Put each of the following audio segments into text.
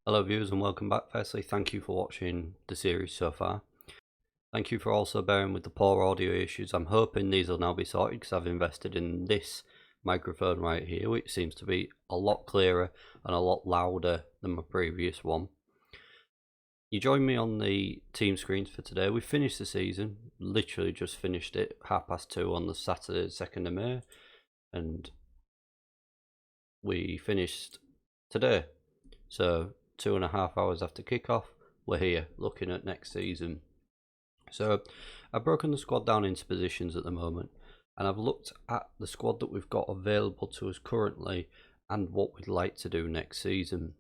Hello viewers and welcome back. Firstly, thank you for watching the series so far. Thank you for also bearing with the poor audio issues. I'm hoping these will now be sorted because I've invested in this microphone right here, which seems to be a lot clearer and a lot louder than my previous one. You join me on the team screens for today. We finished the season, literally just finished it 2:30 on the Saturday 2nd of May, and we finished today. So 2.5 hours after kickoff, we're here looking at next season. So I've broken the squad down into positions at the moment, and I've looked at the squad that we've got available to us currently and what we'd like to do next season.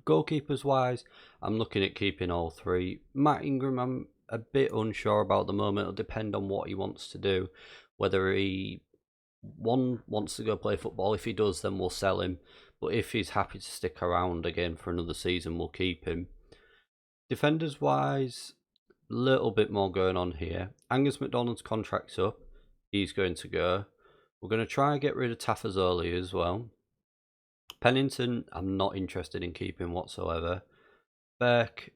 Goalkeepers wise, I'm looking at keeping all three. Matt Ingram, I'm a bit unsure about at the moment. It'll depend on what he wants to do, whether he wants to go play football. If he does, then we'll sell him, but if he's happy to stick around again for another season, we'll keep him. Defenders wise, a little bit more going on here. Angus McDonald's contract's up, he's going to go. We're going to try and get rid of Tafazoli as well. Pennington, I'm not interested in keeping whatsoever. Beck,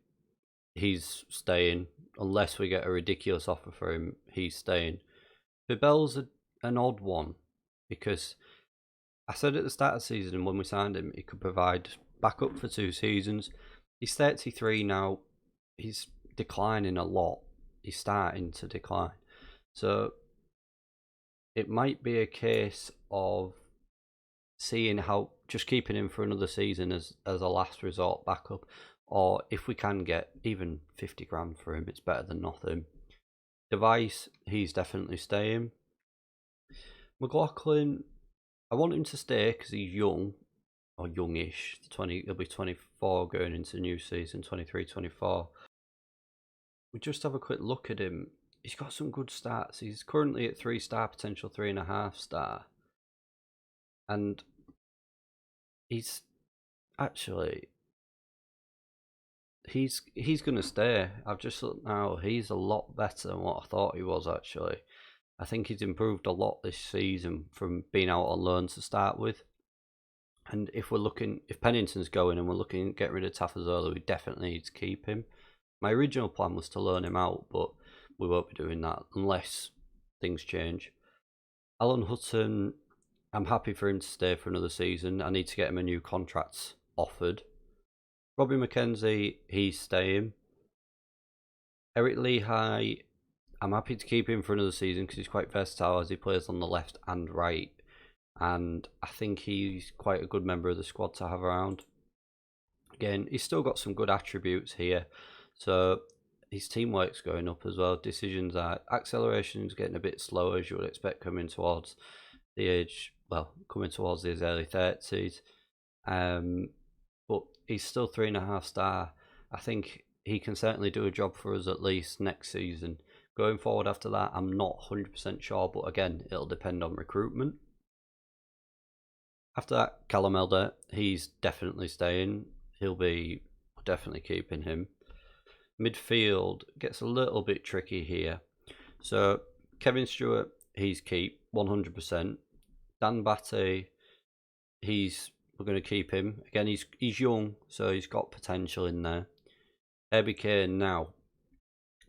he's staying unless we get a ridiculous offer for him. He's staying. Bibel's an odd one, because I said at the start of the season when we signed him, he could provide backup for 2 seasons. He's 33 now. He's declining a lot. He's starting to decline. So it might be a case of seeing how just keeping him for another season as a last resort backup, or if we can get even 50 grand for him, it's better than nothing. Device, he's definitely staying. McLaughlin, I want him to stay because he's young, or youngish. He'll be 24 going into the new season, 23, 24. We just have a quick look at him. He's got some good stats. He's currently at 3-star potential, 3.5-star. And he's actually, he's going to stay. I've just looked now. He's a lot better than what I thought he was, actually. I think he's improved a lot this season from being out on loan to start with. And if Pennington's going and we're looking at getting rid of Tafazoli, we definitely need to keep him. My original plan was to loan him out, but we won't be doing that unless things change. Alan Hutton, I'm happy for him to stay for another season. I need to get him a new contract offered. Robbie McKenzie, he's staying. Eric Lehigh, I'm happy to keep him for another season because he's quite versatile as he plays on the left and right. And I think he's quite a good member of the squad to have around. Again, he's still got some good attributes here. So his teamwork's going up as well. Decisions are, acceleration's getting a bit slower as you would expect coming towards the age, well, coming towards his early 30s. But he's still 3.5-star. I think he can certainly do a job for us at least next season. Going forward after that, I'm not 100% sure, but again, it'll depend on recruitment. After that, Callum Elder, he's definitely staying. We're definitely keeping him. Midfield gets a little bit tricky here. So Kevin Stewart, he's keep 100%. Dan Batty, we're going to keep him. Again, he's young, so he's got potential in there. Herbie Kane, now,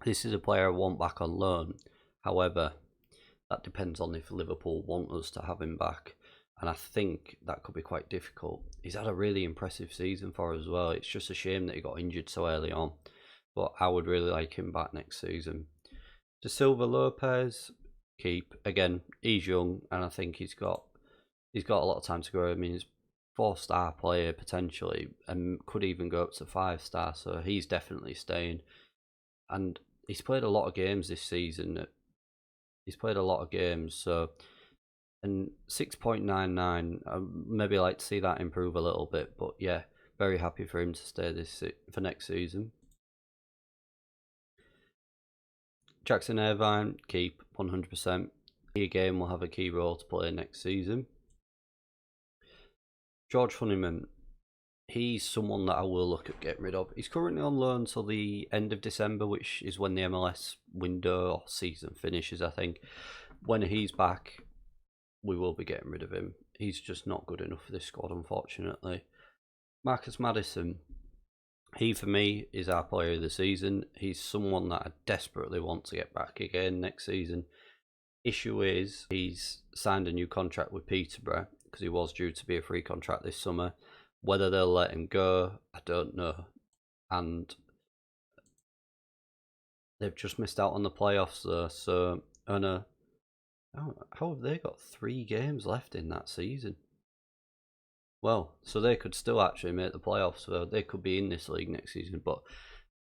this is a player I want back on loan. However, that depends on if Liverpool want us to have him back. And I think that could be quite difficult. He's had a really impressive season for us as well. It's just a shame that he got injured so early on. But I would really like him back next season. De Silva Lopez, keep. Again, he's young and I think he's got a lot of time to grow. I mean, he's 4-star player potentially and could even go up to 5-star. So he's definitely staying. And he's played a lot of games this season. So, and 6.99, maybe like to see that improve a little bit, but yeah, very happy for him to stay for next season. Jackson Irvine, keep 100%. He again will have a key role to play next season. George Honeyman, he's someone that I will look at getting rid of. He's currently on loan till the end of December, which is when the MLS window or season finishes, I think. When he's back, we will be getting rid of him. He's just not good enough for this squad, unfortunately. Marcus Maddison, He, for me, is our player of the season. He's someone that I desperately want to get back again next season. Issue is, he's signed a new contract with Peterborough because he was due to be a free contract this summer. Whether they'll let him go, I don't know. And they've just missed out on the playoffs though, so how have they got 3 games left in that season? Well, so they could still actually make the playoffs, so they could be in this league next season, but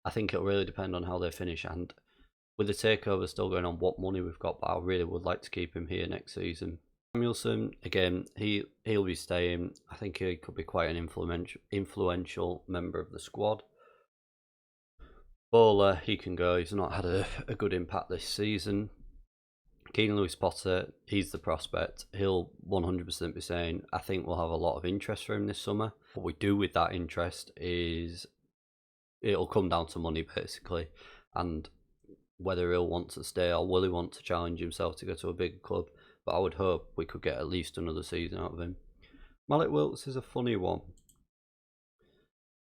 I think it'll really depend on how they finish, and with the takeover still going on, what money we've got, but I really would like to keep him here next season. Samuelson, again, he'll be staying. I think he could be quite an influential member of the squad. Bowler, he can go. He's not had a good impact this season. Keenan Lewis Potter, he's the prospect. He'll 100% be saying, I think we'll have a lot of interest for him this summer. What we do with that interest is it'll come down to money basically, and whether he'll want to stay or will he want to challenge himself to go to a bigger club. But I would hope we could get at least another season out of him. Malik Wilkes is a funny one.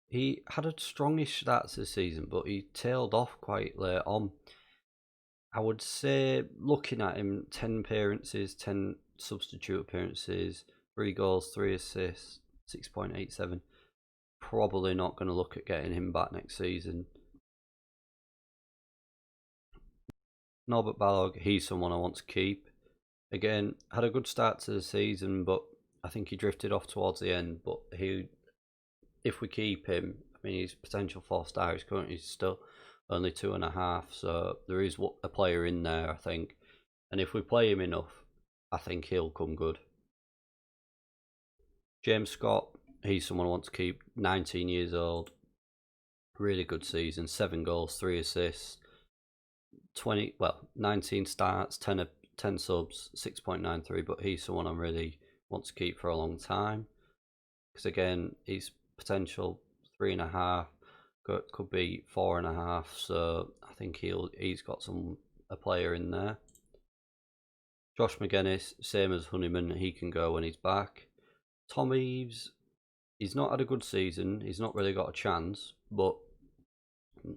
He had a strongish start to the season, but he tailed off quite late on. I would say, looking at him, 10 appearances, 10 substitute appearances, 3 goals, 3 assists, 6.87. Probably not going to look at getting him back next season. Norbert Balog, he's someone I want to keep. Again, had a good start to the season, but I think he drifted off towards the end. But if we keep him, I mean, he's potential 4-star. He's currently still only 2.5, so there is a player in there, I think. And if we play him enough, I think he'll come good. James Scott, he's someone I want to keep. 19 years old, really good season. 7 goals, 3 assists, 19 starts, 10 subs, 6.93. But he's someone I really want to keep for a long time, because again, he's potential 3.5. Could be 4.5, so I think he's got a player in there. Josh McGuinness, same as Honeyman, he can go when he's back. Tom Eaves, he's not had a good season, he's not really got a chance, but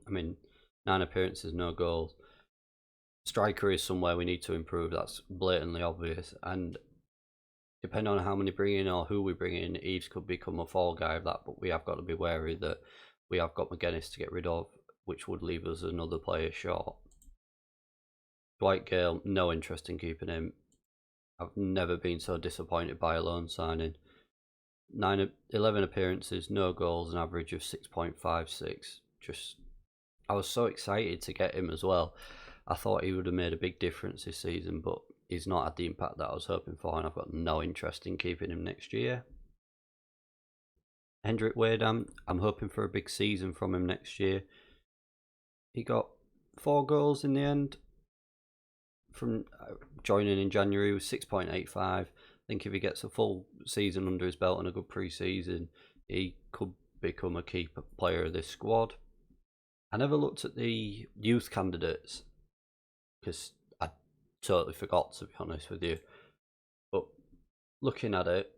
I mean, 9 appearances, no goals. Striker is somewhere we need to improve, that's blatantly obvious, and depending on how many bring in or who we bring in, Eaves could become a fall guy of that, but we have got to be wary that we have got McGuinness to get rid of, which would leave us another player short. Dwight Gale, no interest in keeping him. I've never been so disappointed by a loan signing. 11 appearances, no goals, an average of 6.56. I was so excited to get him as well. I thought he would have made a big difference this season, but he's not had the impact that I was hoping for, and I've got no interest in keeping him next year. Hendrik Wadam, I'm hoping for a big season from him next year. He got 4 goals in the end from joining in January with 6.85. I think if he gets a full season under his belt and a good pre-season, he could become a key player of this squad. I never looked at the youth candidates because I totally forgot, to be honest with you. But looking at it,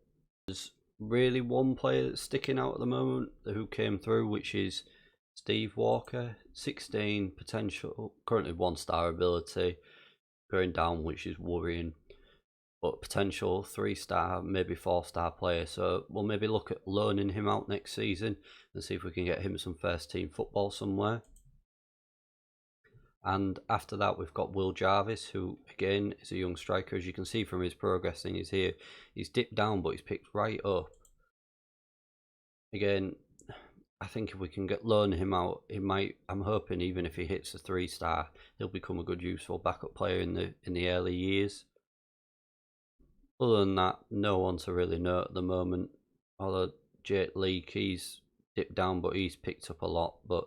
there's really one player that's sticking out at the moment who came through, which is Steve Walker. 16 potential, currently 1-star ability, going down, which is worrying, but potential 3-star, maybe 4-star player. So we'll maybe look at loaning him out next season and see if we can get him some first team football somewhere. And after that, we've got Will Jarvis, who again is a young striker. As you can see from his progress in his here, he's dipped down, but he's picked right up. Again, I think if we can loan him out, he might. I'm hoping even if he hits a 3-star, he'll become a good, useful backup player in the early years. Other than that, no one to really know at the moment. Although Jake Leake, he's dipped down, but he's picked up a lot. But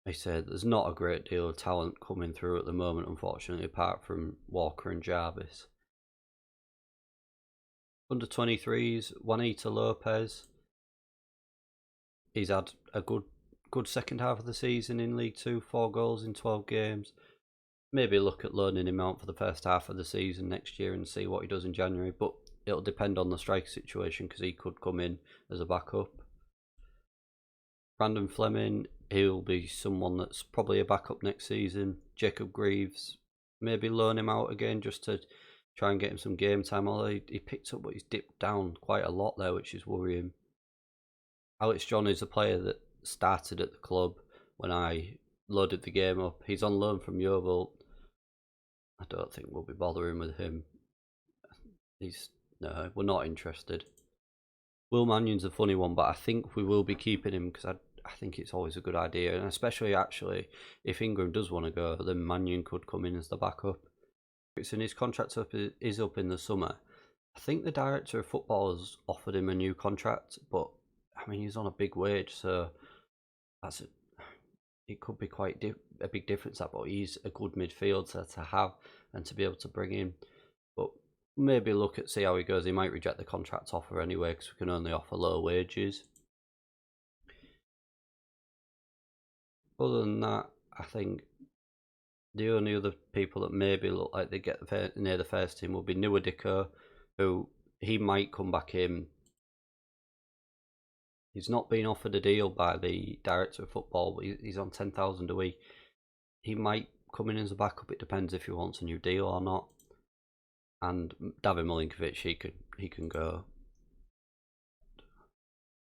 I said there's not a great deal of talent coming through at the moment, unfortunately, apart from Walker and Jarvis. Under 23s, Juanita Lopez. He's had a good second half of the season in League 2, 4 goals in 12 games. Maybe look at loaning him out for the first half of the season next year and see what he does in January, but it'll depend on the striker situation because he could come in as a backup. Brandon Fleming, he'll be someone that's probably a backup next season. Jacob Greaves, maybe loan him out again just to try and get him some game time, although he picked up, but he's dipped down quite a lot there, which is worrying. Alex John is a player that started at the club when I loaded the game up. He's on loan from Yeovil. I don't think we'll be bothering with him. No, we're not interested. Will Mannion's a funny one, but I think we will be keeping him because I think it's always a good idea, and especially actually if Ingram does want to go, then Mannion could come in as the backup. And his contract is up in the summer. I think the director of football has offered him a new contract, but I mean he's on a big wage, so it could be quite a big difference. But he's a good midfielder to have and to be able to bring in. But maybe see how he goes. He might reject the contract offer anyway because we can only offer low wages. Other than that, I think the only other people that maybe look like they get near the first team will be Nuadiko, who he might come back in. He's not been offered a deal by the director of football, but he's on 10,000 a week. He might come in as a backup. It depends if he wants a new deal or not. And David Milinkovic, he can go.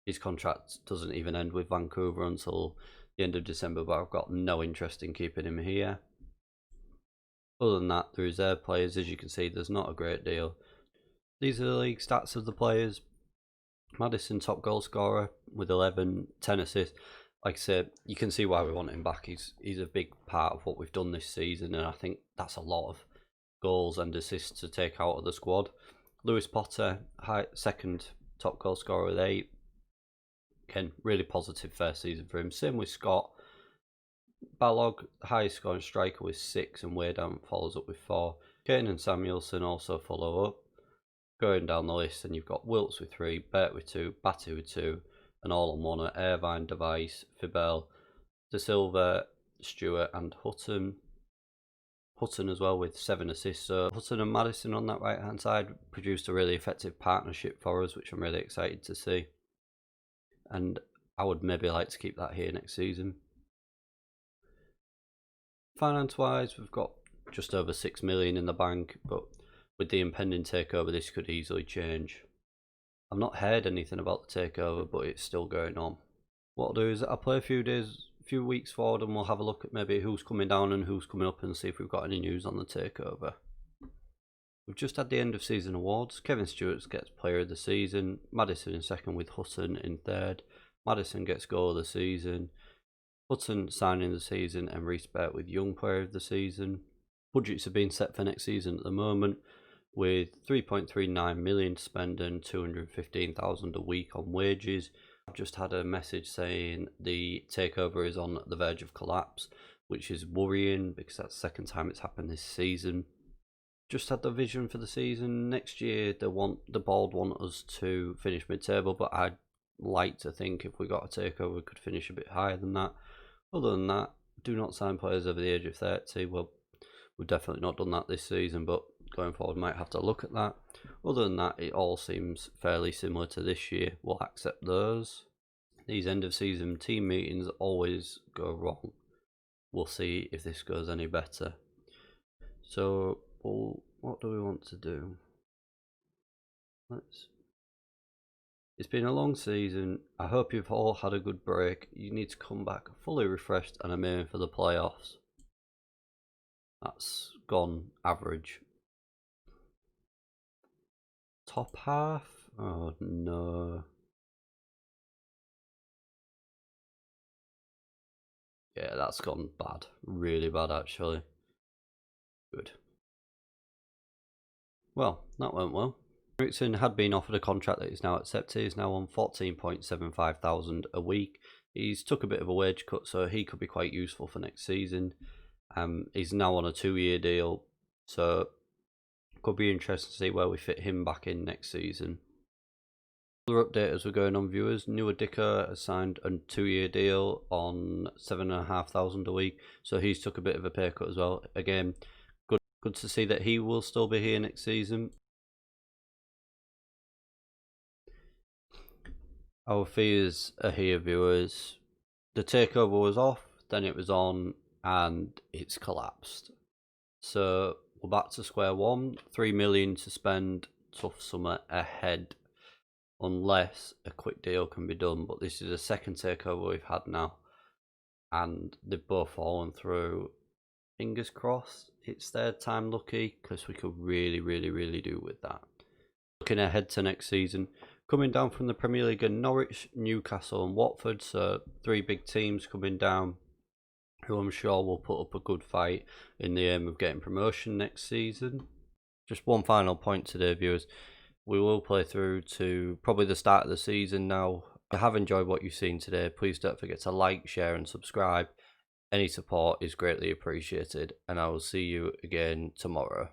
His contract doesn't even end with Vancouver until the end of December, but I've got no interest in keeping him here. Other than that, the reserve players, as you can see, there's not a great deal. These are the league stats of the players. Madison, top goal scorer with 11, 10 assists. Like I said, you can see why we want him back. He's a big part of what we've done this season, and I think that's a lot of goals and assists to take out of the squad. Lewis Potter, second top goal scorer with 8. Again, really positive first season for him. Same with Scott. Balog, highest scoring striker with 6, and Waydown follows up with 4. Kane and Samuelson also follow up. Going down the list, and you've got Wilts with 3, Bert with 2, Batty with 2, and all on one at Irvine, Device, Fibel, De Silva, Stewart, and Hutton. Hutton as well with 7 assists. So Hutton and Madison on that right hand side produced a really effective partnership for us, which I'm really excited to see. And I would maybe like to keep that here next season. Finance wise, we've got just over 6 million in the bank, but with the impending takeover, this could easily change. I've not heard anything about the takeover, but it's still going on. What I'll do is I'll play a few weeks forward, and we'll have a look at maybe who's coming down and who's coming up, and see if we've got any news on the takeover. We've just had the end of season awards. Kevin Stewart gets player of the season, Madison in second with Hutton in third. Madison gets goal of the season, Hutton signing the season, and Reece Burt with young player of the season. Budgets have been set for next season at the moment, with 3.39 million to spend and 215,000 a week on wages. I've just had a message saying the takeover is on the verge of collapse, which is worrying because that's the second time it's happened this season. Just had the vision for the season. Next year the board want us to finish mid-table, but I'd like to think if we got a takeover we could finish a bit higher than that. Other than that, do not sign players over the age of 30. Well, we've definitely not done that this season, but going forward might have to look at that. Other than that, it all seems fairly similar to this year. We'll accept those. These end of season team meetings always go wrong. We'll see if this goes any better. So what do we want to do? It's been a long season. I hope you've all had a good break. You need to come back fully refreshed and I'm aiming for the playoffs. That's gone average. Top half? Oh no. Yeah, that's gone bad. Really bad actually. Good. Well, that went well. Ericsson had been offered a contract that he's now accepted. He's now on 14.75 thousand a week. He's took a bit of a wage cut, so he could be quite useful for next season. He's now on a 2-year deal, so could be interesting to see where we fit him back in next season. Another update as we're going on, viewers. Nuadiko has signed a 2-year deal on 7,500 a week, so he's took a bit of a pay cut as well. Again, good to see that he will still be here next season. Our fears are here, viewers. the takeover was off, then it was on, and it's collapsed. So we're back to square one. 3 million to spend. Tough summer ahead, unless a quick deal can be done. But this is the second takeover we've had now, and they've both fallen through. Fingers crossed it's third time lucky, because we could really do with that. Looking ahead to next season, coming down from the Premier League, and Norwich, Newcastle and Watford, so 3 big teams coming down, who I'm sure will put up a good fight in the aim of getting promotion next season. Just one final point today, viewers. We will play through to probably the start of the season now. If you have enjoyed what you've seen today, please don't forget to like, share and subscribe. Any support is greatly appreciated, and I will see you again tomorrow.